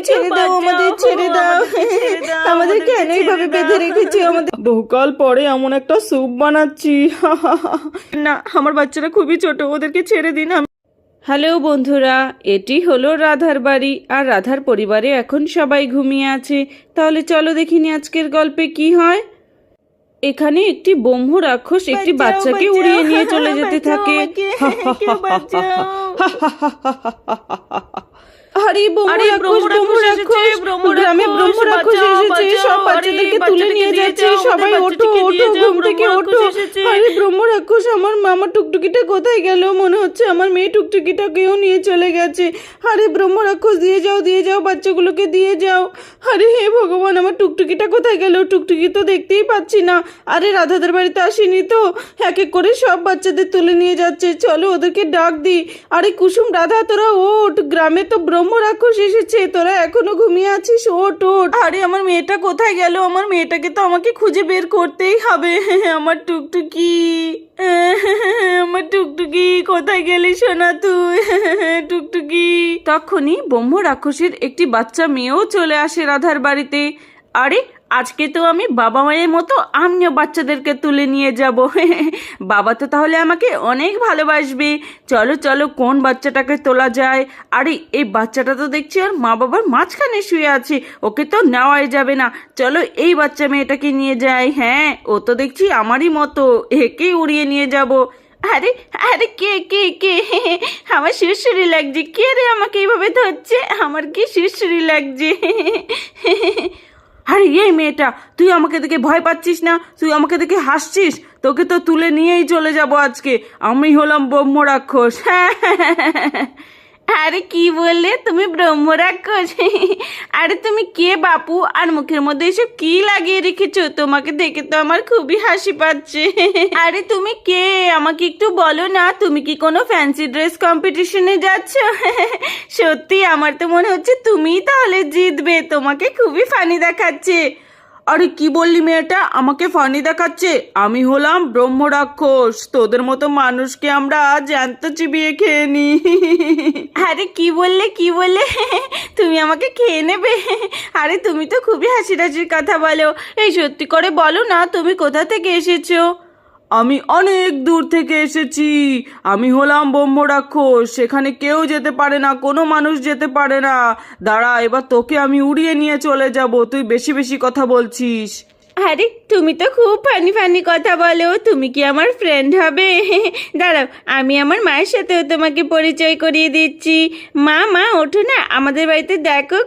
ছেড়ে দাও, আমাদের ছেড়ে দাও, আমাদের কেন এইভাবে বেঁধে রেখেছো? আমাদের বহুকাল পরে এমন একটা স্যুপ বানাচ্ছি। না, আমার বাচ্চারা খুবই ছোট, ওদেরকে ছেড়ে দিন। হ্যালো বন্ধুরা, এটি হলো রাধার বাড়ি, আর রাধার পরিবারে এখন সবাই ঘুমিয়ে আছে। তাহলে চলো দেখিনি আজকের গল্পে কি হয়। এখানে একটি ব্রহ্ম রাক্ষস একটি বাচ্চাকে উড়িয়ে নিয়ে চলে যেতে থাকে। আরে ব্রহ্ম রাক্ষস, গ্রামে ব্রহ্ম রাক্ষস এসেছে, সব বাচ্চাদেরকে তুলে নিয়ে যাচ্ছে। সবাই ওঠো ওঠো, ঘুম থেকে ওঠো। আরে ব্রহ্ম রাক্ষস, আমার টুকটুকিটা কোথায় গেল? মনে হচ্ছে আমার মেয়ে টুকটুকিটাকেও নিয়ে চলে গেছে। আরে ব্রহ্ম রাক্ষস, দিয়ে যাও, বাচ্চাগুলোকে দিয়ে যাও। আরে হে ভগবান, আমার টুকটুকিটা কোথায় গেল? টুকটুকি তো দেখতেই পাচ্ছি না। আরে রাধাদের বাড়িতে আসেনি তো? এক এক করে সব বাচ্চাদের তুলে নিয়ে যাচ্ছে। চলো ওদেরকে ডাক দিই। আরে কুসুম, রাধা, তোরা ওঠ, গ্রামে তো ব্রহ্ম রাক্ষস এসেছে, তোরা এখনো ঘুমিয়ে আছিস? ওঠ ওঠ। আরে আমার মেয়েটা কোথায় গেল? আমার মেয়েটাকে তো আমাকে খুঁজে বের করতেই হবে। আমার টুকটুকি, আমার টুকটুকি কোথায় গেলি সোনা তুই? টুকটুকি। তখনই ব্রহ্ম রাক্ষসের একটি বাচ্চা মেয়েও চলে আসে রাধার বাড়িতে। আরে আজকে তো আমি বাবা মায়ের মতো আমিও বাচ্চাদেরকে তুলে নিয়ে যাব। বাবা তো তাহলে আমাকে অনেক ভালোবাসবে। চলো চলো, কোন বাচ্চাটাকে তোলা যায়? আরে এই বাচ্চাটা তো দেখছি আর মা বাবার মাঝখানে শুয়ে আছে, ওকে তো নেওয়াই যাবে না। চলো এই বাচ্চা মেয়েটাকে নিয়ে যাই। হ্যাঁ, ও তো দেখছি আমারই মতো, একেই উড়িয়ে নিয়ে যাব। আরে আরে কে কে কে? আমার সুরসুরি লাগছে। কে রে আমাকে এইভাবে ধরছে? আমার কি সুরসুরি লাগছে। আরে এই মেয়েটা, তুই আমাকে দেখে ভয় পাচ্ছিস না? তুই আমাকে দেখে হাসছিস? তোকে তো তুলে নিয়েই চলে যাব আজকে। আমি হলাম ব্রহ্ম রাক্ষস। আরে কি বললে তুমি, ব্রহ্ম রাক্ষস? আরে তুমি কে বাপু? আর মুখের মধ্যে এসব কি লাগিয়ে রেখেছো? তোমাকে দেখে তো আমার খুবই হাসি পাচ্ছে। আরে তুমি কে, আমাকে একটু বলো না। তুমি কি কোনো ফ্যান্সি ড্রেস কম্পিটিশনে যাচ্ছ? সত্যি আমার তো মনে হচ্ছে তুমিই তাহলে জিতবে, তোমাকে খুবই ফানি দেখাচ্ছে। আরে কি বললি মেয়েটা, আমাকে ফানি দেখাচ্ছে? আমি হলাম ব্রহ্ম রাক্ষস, তোদের মতো মানুষকে আমরা জ্যান্ত চিবিয়ে খেয়ে নি। আরে কি বললে কি বললে? তুমি আমাকে খেয়ে নেবে? আরে তুমি তো খুবই হাসির কথা বলো। এই সত্যি করে বলো না, তুমি কোথা থেকে এসেছো? আমি অনেক দূর থেকে এসেছি। আমি হলাম ব্রহ্ম রাক্ষস, সেখানে কেউ যেতে পারে না, কোনো মানুষ যেতে পারে না। দাঁড়া, এবার তোকে আমি উড়িয়ে নিয়ে চলে যাব। তুই বেশি বেশি কথা বলছিস। আরে তুমি তো খুব ফানি ফানি কথা বলো, তুমি কি আমার ফ্রেন্ড হবে? দাঁড়াও, আমি আমার মায়ের সাথেও তোমাকে পরিচয় করিয়ে দিচ্ছি। মা, ওঠো না, আমাদের বাড়িতে দেখো